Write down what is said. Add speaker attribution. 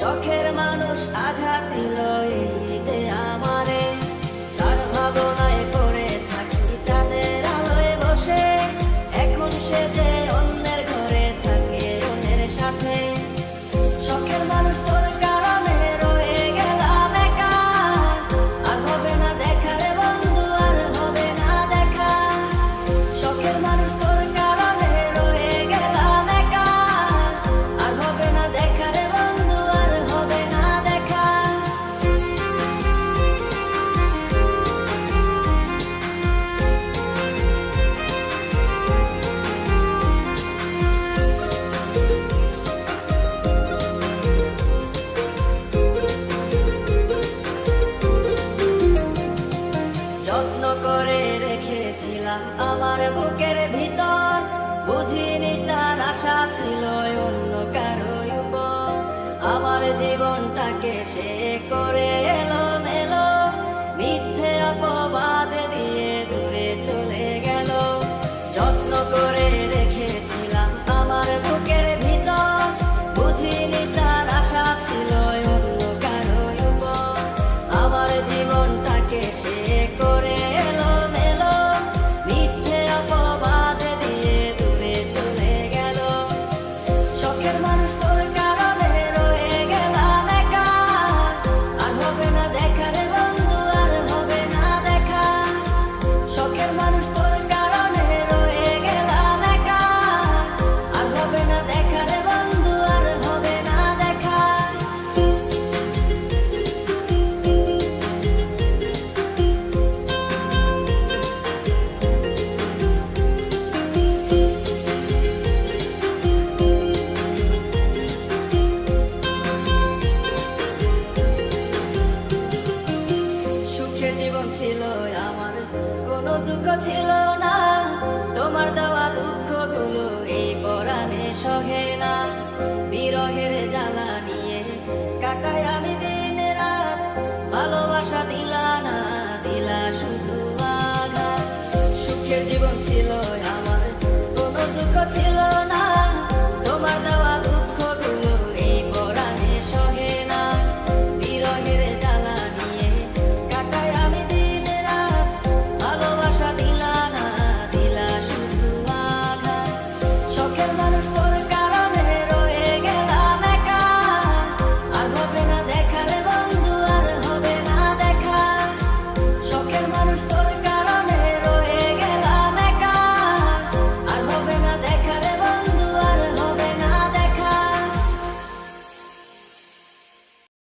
Speaker 1: শখের মানুষ আঘাত দিল এই যে আমারে, তার ভাবনায় পড়ে থাকি চাঁদের আলোয় বসে। এখন সে যে অন্যের ঘরে থাকে অন্যের সাথে। শখের মানুষ তোর কারণে রয়ে গেলাম একা, আর হবে না দেখা রে বন্ধু, আর হবে না দেখা। শখের মানুষ তোর কারণে রয়ে গেলাম একা, আর হবে না দেখা রে বন্ধু, আর হবে না দেখা। যত্ন করে রেখেছিলাম আমার বুকের ভিতর, বুঝিনি তার আশা ছিল অন্য কারো উপর। আমার জীবনটাকে সে করে এলোমেলো, মিথ্যে অপবাদ দিয়ে দূরে চলে গেল। যত্ন করে রেখেছিলাম আমার বুকের ভিতর, বুঝিনি তার আশা ছিল অন্য কারো উপর। আমার জীবনটাকে সে করে এলোমেলো, মিথ্যে অপবাদ দিয়ে দূরে চলে গেল। শখের মানুষ তোর কারণে রয়ে গেলাম একা, আর হবে না দেখা রে বন্ধু, আর হবে না দেখা। শখের মানুষ তোর কারণে রয়ে গেলাম একা, আর হবে না দেখা রে বন্ধু, আর হবে না দেখা। সুখের জীবন ছিল আমার, কোনো দুঃখ ছিল না। তোমার দেওয়া দুঃখগুলো এই পরাণে সহে না। বিরহের জ্বালা নিয়ে কাটাই আমি দিন রাত, ভালোবাসা দিলা না, দিলা শুধু আঘাত। সুখের জীবন ছিল আমার, কোনো দুঃখ ছিল না।